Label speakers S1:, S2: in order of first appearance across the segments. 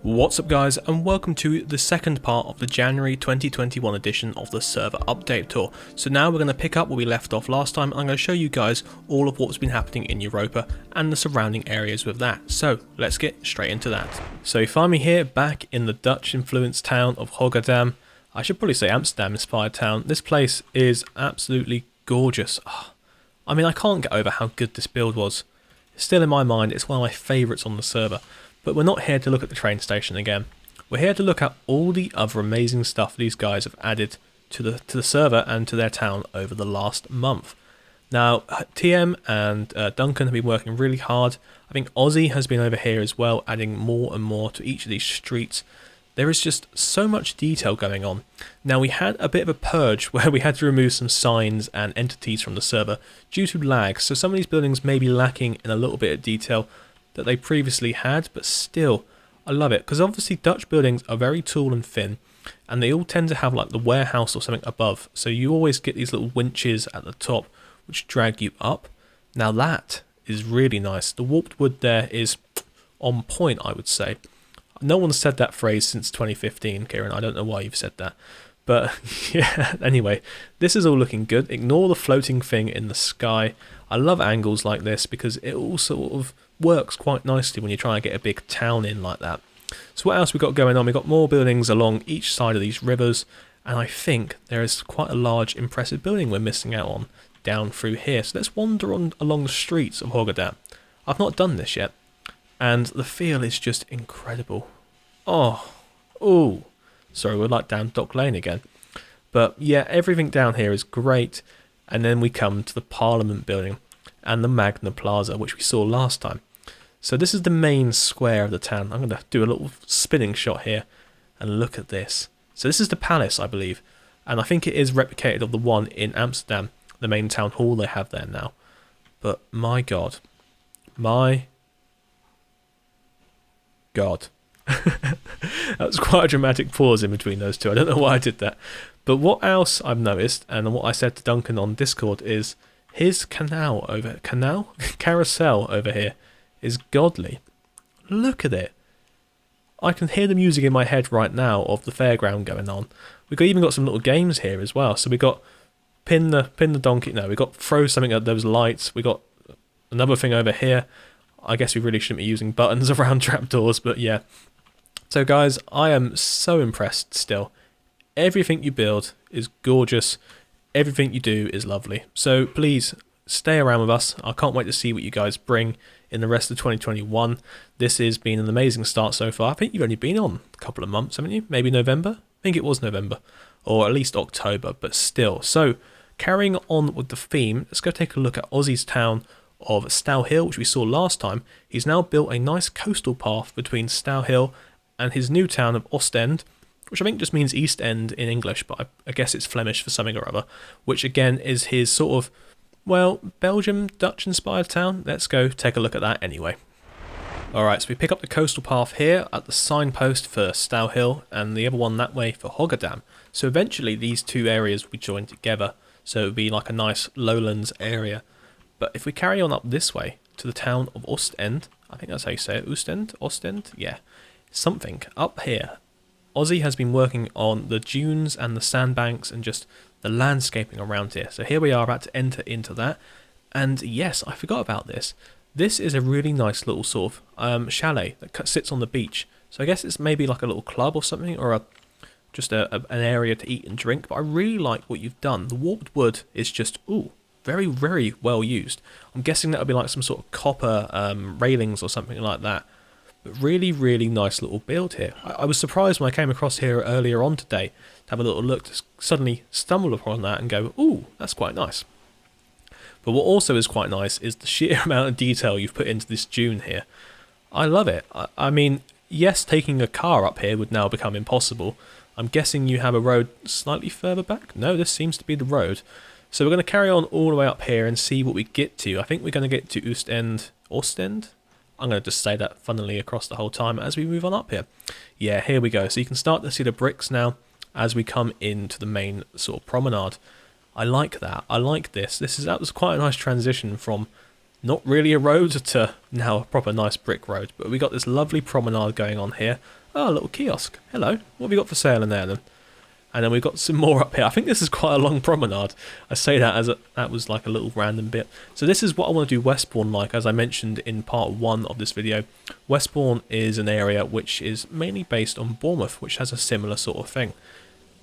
S1: What's up guys, and welcome to the second part of the January 2021 edition of the server update tour. So now we're going to pick up where we left off last time. I'm going to show you guys all of what's been happening in Europa and the surrounding areas with that. So let's get straight into that. So you find me here back in the Dutch influenced town of Hoogedam. I should probably say Amsterdam inspired town. This place is absolutely gorgeous. I mean, I can't get over how good this build was. Still in my mind, it's one of my favourites on the server. But we're not here to look at the train station again. We're here to look at all the other amazing stuff these guys have added to the server and to their town over the last month. Now, TM and Duncan have been working really hard. I think Aussie has been over here as well, adding more and more to each of these streets. There is just so much detail going on. Now, we had a bit of a purge where we had to remove some signs and entities from the server due to lag. So some of these buildings may be lacking in a little bit of detail that they previously had, but still I love it because obviously Dutch buildings are very tall and thin, and they all tend to have like the warehouse or something above, so you always get these little winches at the top which drag you up. Now that is really nice. The warped wood there is on point, I would say. No one's said that phrase since 2015, Kieran. I don't know why you've said that, but yeah, anyway, this is all looking good. Ignore the floating thing in the sky. I love angles like this because it all sort of works quite nicely when you try and get a big town in like that. So what else we got going on? We've got more buildings along each side of these rivers, and I think there is quite a large impressive building we're missing out on down through here. So let's wander on along the streets of Hoogedam. I've not done this yet, and the feel is just incredible. Sorry, we're like down Dock Lane again. But yeah, everything down here is great. And then we come to the Parliament building and the Magna Plaza, which we saw last time. So this is the main square of the town. I'm going to do a little spinning shot here and look at this. So this is the palace, I believe. And I think it is replicated of the one in Amsterdam, the main town hall they have there now. But my God. My God. That was quite a dramatic pause in between those two. I don't know why I did that. But what else I've noticed, and what I said to Duncan on Discord, is his carousel over here is godly. Look at it. I can hear the music in my head right now of the fairground going on. We've even got some little games here as well. So we got pin the donkey. No, we got throw something at those lights. We got another thing over here. I guess we really shouldn't be using buttons around trapdoors, but yeah. So guys, I am so impressed still. Everything you build is gorgeous. Everything you do is lovely. So please stay around with us. I can't wait to see what you guys bring in the rest of 2021. This has been an amazing start so far. I think you've only been on a couple of months, haven't you? Maybe November? I think it was November. Or at least October, but still. So carrying on with the theme, let's go take a look at Aussie's town of Stallhille, which we saw last time. He's now built a nice coastal path between Stallhille and his new town of Ostend, which I think just means East End in English, but I guess it's Flemish for something or other, which again is his sort of, well, Belgium, Dutch-inspired town. Let's go take a look at that anyway. Alright, so we pick up the coastal path here at the signpost for Stallhille, and the other one that way for Hoogedam. So eventually these two areas will be joined together, so it would be like a nice lowlands area. But if we carry on up this way to the town of Ostend, I think that's how you say it, Ostend? Yeah, something up here. Aussie has been working on the dunes and the sandbanks and just the landscaping around here. So here we are about to enter into that. And yes, I forgot about this. This is a really nice little sort of chalet that sits on the beach. So I guess it's maybe like a little club or something, or just an area to eat and drink. But I really like what you've done. The warped wood is just, very, very well used. I'm guessing that would be like some sort of copper railings or something like that. But really, really nice little build here. I was surprised when I came across here earlier on today to have a little look, to suddenly stumble upon that and go, ooh, that's quite nice. But what also is quite nice is the sheer amount of detail you've put into this dune here. I love it. I mean, yes, taking a car up here would now become impossible. I'm guessing you have a road slightly further back? No, this seems to be the road. So we're going to carry on all the way up here and see what we get to. I think we're going to get to Ostend? I'm going to just say that funnily across the whole time as we move on up here. Yeah, here we go. So you can start to see the bricks now as we come into the main sort of promenade. I like that. I like this. That was quite a nice transition from not really a road to now a proper nice brick road, but we got this lovely promenade going on here. Oh, a little kiosk. Hello. What have we got for sale in there then? And then we've got some more up here. I think this is quite a long promenade. I say that as that was like a little random bit. So this is what I want to do Westbourne like, as I mentioned in part 1 of this video. Westbourne is an area which is mainly based on Bournemouth, which has a similar sort of thing.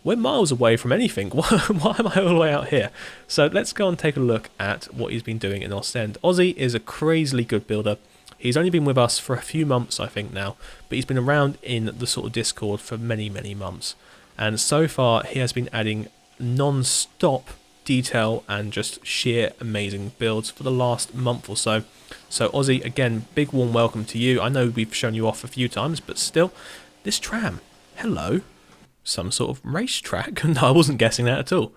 S1: We're miles away from anything. Why am I all the way out here? So let's go and take a look at what he's been doing in Ostend. Ozzy is a crazily good builder. He's only been with us for a few months, I think now, but he's been around in the sort of Discord for many, many months. And so far, he has been adding non-stop detail and just sheer amazing builds for the last month or so. So Ozzy, again, big warm welcome to you. I know we've shown you off a few times, but still, this tram, hello, some sort of racetrack. No, I wasn't guessing that at all.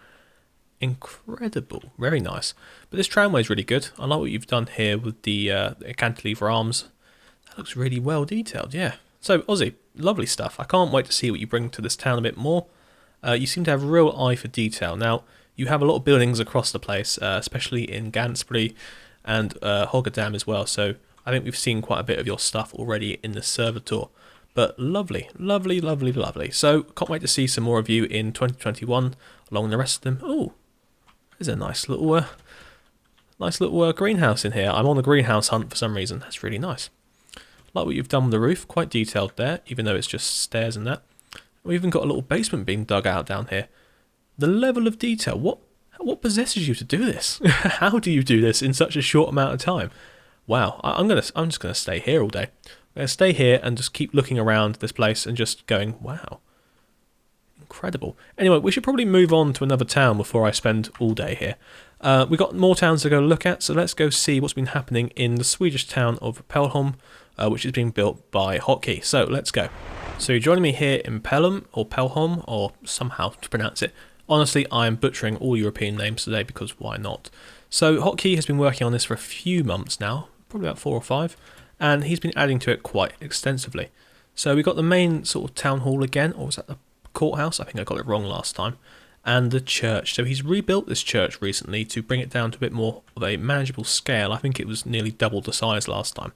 S1: Incredible, very nice. But this tramway is really good. I like what you've done here with the cantilever arms. That looks really well detailed, yeah. So Ozzy, lovely stuff. I can't wait to see what you bring to this town a bit more. You seem to have a real eye for detail. Now, you have a lot of buildings across the place, especially in Gansburg and Hoogedam as well. So I think we've seen quite a bit of your stuff already in the server tour. But lovely, lovely, lovely, lovely. So can't wait to see some more of you in 2021 along the rest of them. Oh, there's a nice little greenhouse in here. I'm on the greenhouse hunt for some reason. That's really nice. Like what you've done with the roof, quite detailed there, even though it's just stairs and that. We've even got a little basement being dug out down here. The level of detail, what possesses you to do this? How do you do this in such a short amount of time? Wow, I'm just gonna stay here all day. I'm gonna stay here and just keep looking around this place and just going, wow, incredible. Anyway, we should probably move on to another town before I spend all day here. We've got more towns to go look at, so let's go see what's been happening in the Swedish town of Pelleholm, which is being built by Hotkey. So let's go. So you're joining me here in Pelleholm, or somehow to pronounce it. Honestly, I am butchering all European names today because why not? So Hotkey has been working on this for a few months now, probably about 4 or 5, and he's been adding to it quite extensively. So we got the main sort of town hall again, or was that the courthouse? I think I got it wrong last time. And the church. So he's rebuilt this church recently to bring it down to a bit more of a manageable scale. I think it was nearly double the size last time.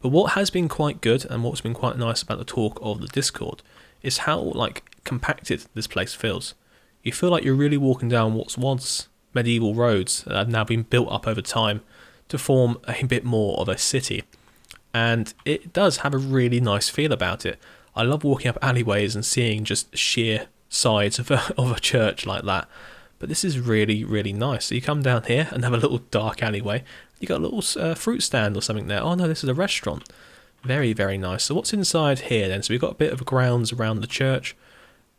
S1: But what has been quite good and what's been quite nice about the talk of the Discord is how compacted this place feels. You feel like you're really walking down what once medieval roads that have now been built up over time to form a bit more of a city. And it does have a really nice feel about it. I love walking up alleyways and seeing just sheer sides of a church like that. But this is really, really nice. So you come down here and have a little dark alleyway. You got a little fruit stand or something there. Oh no, this is a restaurant. Very, very nice. So what's inside here then? So we've got a bit of grounds around the church.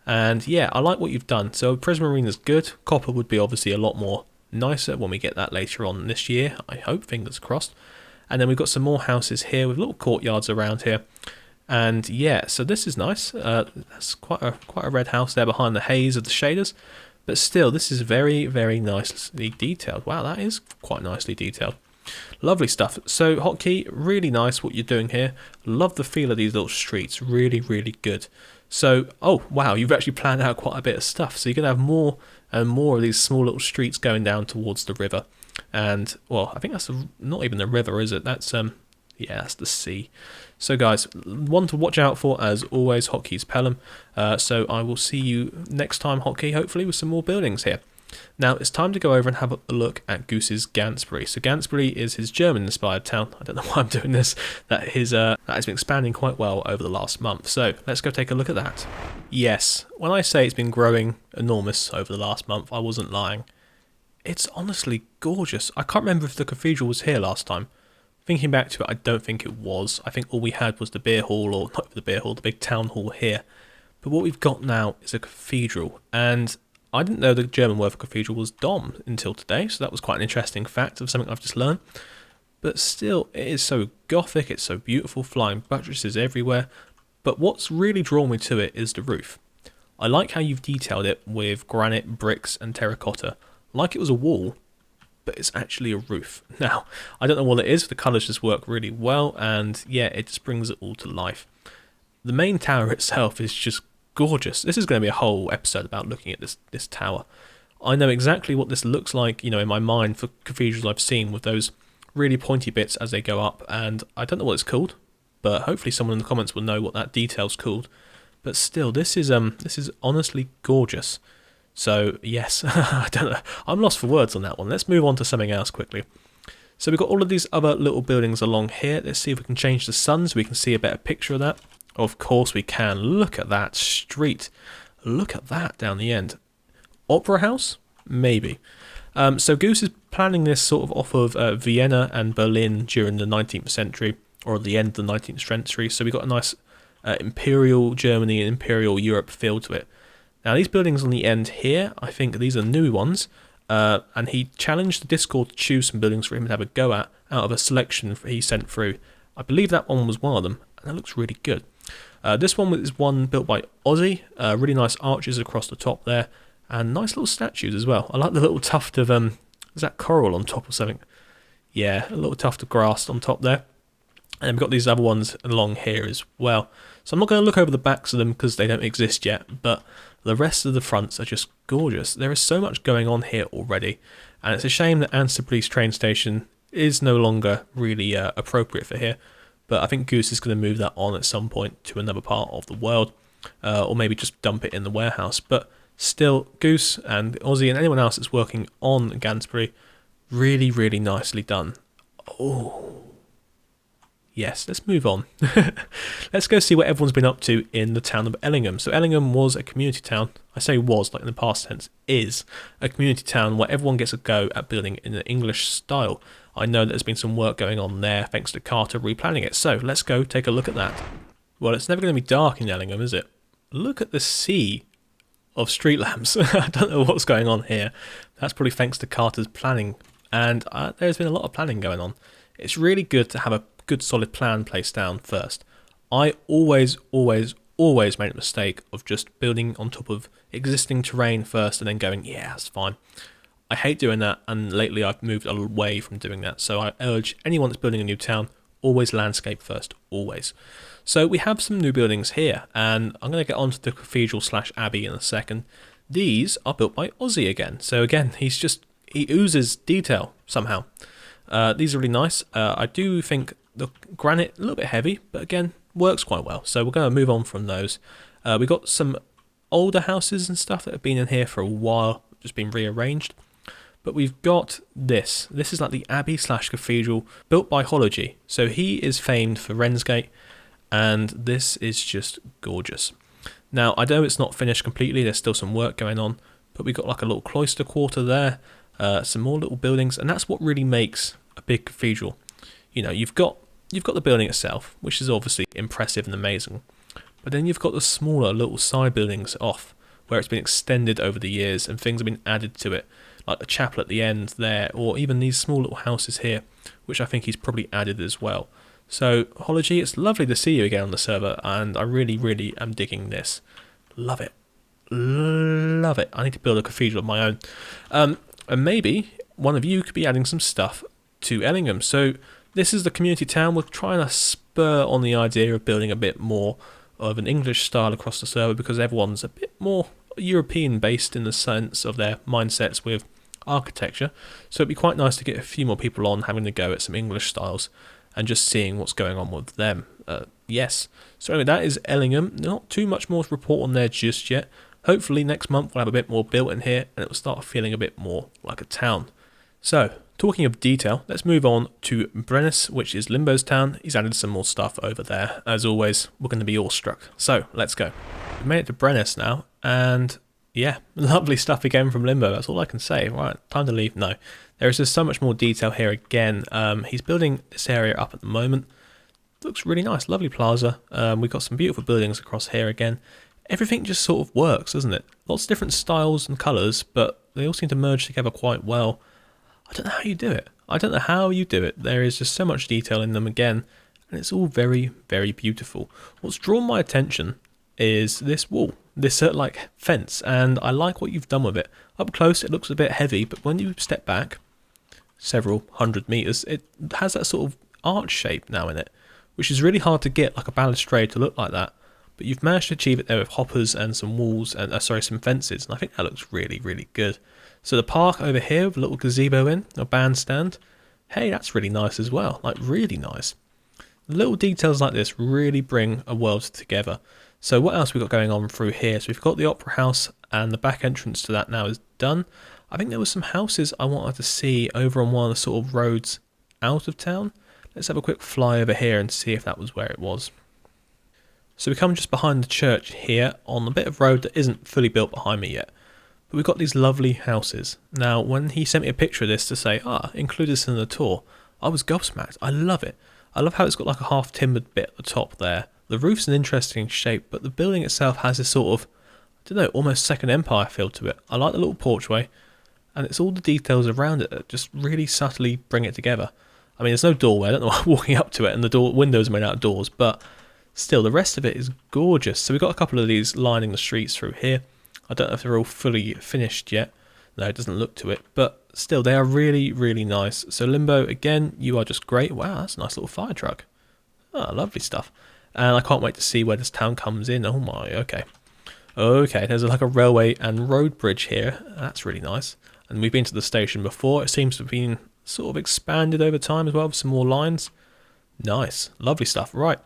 S1: And yeah, I like what you've done. So Prismarine is good. Copper would be obviously a lot more nicer when we get that later on this year. I hope, fingers crossed. And then we've got some more houses here with little courtyards around here. And yeah, so this is nice. That's quite a red house there behind the haze of the shaders. But still, this is very, very nicely detailed. Wow, that is quite nicely detailed. Lovely stuff. So Hotkey, really nice what you're doing here. Love the feel of these little streets. Really, really good. So, oh wow, you've actually planned out quite a bit of stuff. So you're going to have more and more of these small little streets going down towards the river. And, well, I think that's not even the river, is it? That's, yeah, that's the sea. So guys, one to watch out for as always, Hotkey's Pelham. So I will see you next time, Hotkey, hopefully with some more buildings here. Now it's time to go over and have a look at Goose's Gansburg. So Gansburg is his German-inspired town. I don't know why I'm doing this. That has been expanding quite well over the last month. So let's go take a look at that. Yes, when I say it's been growing enormous over the last month, I wasn't lying. It's honestly gorgeous. I can't remember if the cathedral was here last time. Thinking back to it, I don't think it was. I think all we had was the beer hall, or not the beer hall, the big town hall here. But what we've got now is a cathedral, and I didn't know the German word for cathedral was Dom until today, so that was quite an interesting fact of something I've just learned. But still, it is so gothic, it's so beautiful, flying buttresses everywhere. But what's really drawn me to it is the roof. I like how you've detailed it with granite, bricks and terracotta, like it was a wall, but it's actually a roof. Now, I don't know what it is, the colours just work really well, and yeah, it just brings it all to life. The main tower itself is just gorgeous. This is going to be a whole episode about looking at this tower. I know exactly what this looks like, you know, in my mind for cathedrals I've seen with those really pointy bits as they go up, and I don't know what it's called, but hopefully someone in the comments will know what that detail's called. But still, this is honestly gorgeous. So yes, I don't know. I'm lost for words on that one. Let's move on to something else quickly. So we've got all of these other little buildings along here. Let's see if we can change the sun so we can see a better picture of that. Of course we can. Look at that street. Look at that down the end. Opera House? Maybe. So Goose is planning this sort of off of Vienna and Berlin during the 19th century, or the end of the 19th century. So we've got a nice Imperial Germany and Imperial Europe feel to it. Now these buildings on the end here, I think these are new ones. And he challenged the Discord to choose some buildings for him to have a go at out of a selection he sent through. I believe that one was one of them, and that looks really good. This one is one built by Aussie, really nice arches across the top there, and nice little statues as well. I like the little tuft of, is that coral on top or something? Yeah, a little tuft of grass on top there. And we've got these other ones along here as well. So I'm not going to look over the backs of them because they don't exist yet, but the rest of the fronts are just gorgeous. There is so much going on here already, and it's a shame that Anstey train station is no longer really appropriate for here, but I think Goose is going to move that on at some point to another part of the world, or maybe just dump it in the warehouse. But still, Goose and Aussie and anyone else that's working on Gansbury, really, really nicely done. Oh. Yes, let's move on. Let's go see what everyone's been up to in the town of Ellingham. So Ellingham was a community town. I say was, like in the past tense, is a community town where everyone gets a go at building in an English style. I know that there's been some work going on there thanks to Carter replanning it. So let's go take a look at that. Well, it's never going to be dark in Ellingham, is it? Look at the sea of street lamps. I don't know what's going on here. That's probably thanks to Carter's planning. And there's been a lot of planning going on. It's really good to have a good solid plan placed down first. I always make the mistake of just building on top of existing terrain first and then going, yeah, that's fine. I hate doing that, and lately I've moved away from doing that. So I urge anyone that's building a new town, always landscape first, always. So we have some new buildings here, and I'm going to get onto the cathedral / abbey in a second. These are built by Aussie again. So again, he oozes detail somehow. These are really nice. I do think the granite a little bit heavy, but again works quite well. So we're going to move on from those. We've got some older houses and stuff that have been in here for a while, just been rearranged. But we've got this. This is like the abbey / cathedral built by Hology. So he is famed for Rensgate, and this is just gorgeous. Now I know it's not finished completely. There's still some work going on, but we've got like a little cloister quarter there, some more little buildings, and that's what really makes a big cathedral. You know, you've got the building itself, which is obviously impressive and amazing, but then you've got the smaller little side buildings off, where it's been extended over the years and things have been added to it, like the chapel at the end there, or even these small little houses here, which I think he's probably added as well. So, Hology, it's lovely to see you again on the server, and I really, really am digging this. Love it. Love it. I need to build a cathedral of my own. And maybe one of you could be adding some stuff to Ellingham. So this is the community town. We're trying to spur on the idea of building a bit more of an English style across the server, because everyone's a bit more European based in the sense of their mindsets with architecture. So it'd be quite nice to get a few more people on having a go at some English styles and just seeing what's going on with them. Yes. So anyway, that is Ellingham. Not too much more to report on there just yet. Hopefully next month we'll have a bit more built in here and it will start feeling a bit more like a town. So, talking of detail, let's move on to Breznice, which is Limbo's town. He's added some more stuff over there. As always, we're going to be awestruck. So, let's go. We've made it to Breznice now, and yeah, lovely stuff again from Limbo. That's all I can say. Right, time to leave. No, there is just so much more detail here again. He's building this area up at the moment. Looks really nice, lovely plaza. We've got some beautiful buildings across here again. Everything just sort of works, doesn't it? Lots of different styles and colours, but they all seem to merge together quite well. I don't know how you do it. I don't know how you do it. There is just so much detail in them again, and it's all very, very beautiful. What's drawn my attention is this wall, this like fence, and I like what you've done with it. Up close it looks a bit heavy, but when you step back several hundred metres, it has that sort of arch shape now in it, which is really hard to get like a balustrade to look like that. But you've managed to achieve it there with hoppers and some walls and some fences, and I think that looks really, really good. So the park over here with a little gazebo in, a bandstand, Hey, that's really nice as well, like really nice. Little details like this really bring a world together. So what else we got going on through here? So we've got the Opera House, and the back entrance to that now is done. I think there were some houses I wanted to see over on one of the sort of roads out of town. Let's have a quick fly over here and see if that was where it was. So we come just behind the church here on a bit of road that isn't fully built behind me yet. But we've got these lovely houses. Now, when he sent me a picture of this to say, include this in the tour, I was gobsmacked. I love it. I love how it's got like a half timbered bit at the top there. The roof's an interesting shape, but the building itself has this sort of, I don't know, almost Second Empire feel to it. I like the little porchway, and it's all the details around it that just really subtly bring it together. I mean, there's no doorway, I don't know why I'm walking up to it, and the windows are made out of doors, but still, the rest of it is gorgeous. So we've got a couple of these lining the streets through here. I don't know if they're all fully finished yet. No, it doesn't look to it, but still, they are really, really nice. So Limbo, again, you are just great. Wow, that's a nice little fire truck. Oh, lovely stuff. And I can't wait to see where this town comes in. Oh my, okay. Okay, there's like a railway and road bridge here. That's really nice. And we've been to the station before. It seems to have been sort of expanded over time as well with some more lines. Nice, lovely stuff. Right,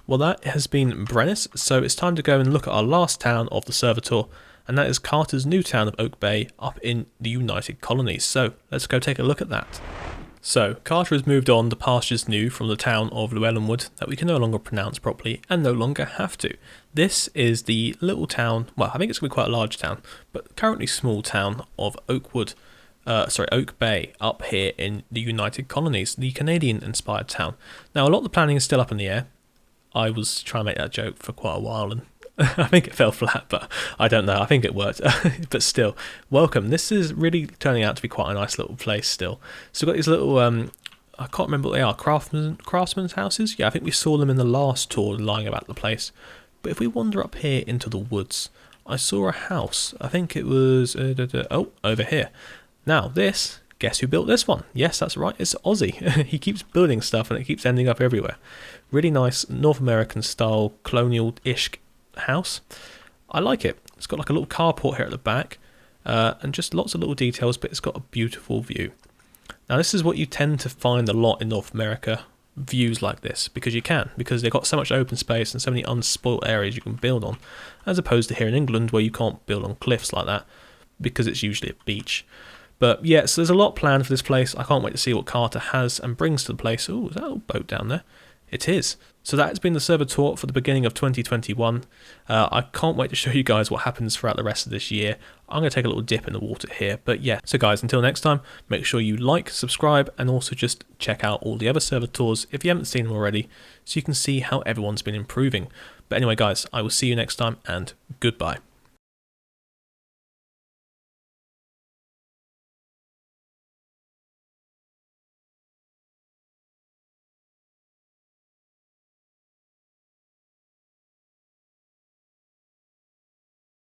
S1: well that has been Breznice, so it's time to go and look at our last town of the server tour, and that is Carter's new town of Oak Bay up in the United Colonies. So let's go take a look at that. So Carter has moved on to pastures new from the town of Llewellynwood that we can no longer pronounce properly and no longer have to. This is the little town, well I think it's going to be quite a large town, but currently small town of Oak Bay up here in the United Colonies, the Canadian inspired town. Now a lot of the planning is still up in the air. I was trying to make that joke for quite a while and I think it fell flat, but I don't know. I think it worked. But still, welcome. This is really turning out to be quite a nice little place still. So we've got these little, I can't remember what they are, craftsmen's houses? Yeah, I think we saw them in the last tour lying about the place. But if we wander up here into the woods, I saw a house. I think it was, over here. Now this, guess who built this one? Yes, that's right, it's Aussie. He keeps building stuff and it keeps ending up everywhere. Really nice North American style, colonial-ish house. I like it. It's got like a little carport here at the back and just lots of little details, but it's got a beautiful view. Now this is what you tend to find a lot in North America, views like this, because they've got so much open space and so many unspoilt areas you can build on, as opposed to here in England where you can't build on cliffs like that because it's usually a beach. But yeah, so there's a lot planned for this place. I can't wait to see what Carter has and brings to the place. Oh, is that a little boat down there? It is. So that has been the server tour for the beginning of 2021. I can't wait to show you guys what happens throughout the rest of this year. I'm going to take a little dip in the water here. But yeah, so guys, until next time, make sure you like, subscribe, and also just check out all the other server tours if you haven't seen them already, so you can see how everyone's been improving. But anyway, guys, I will see you next time, and goodbye.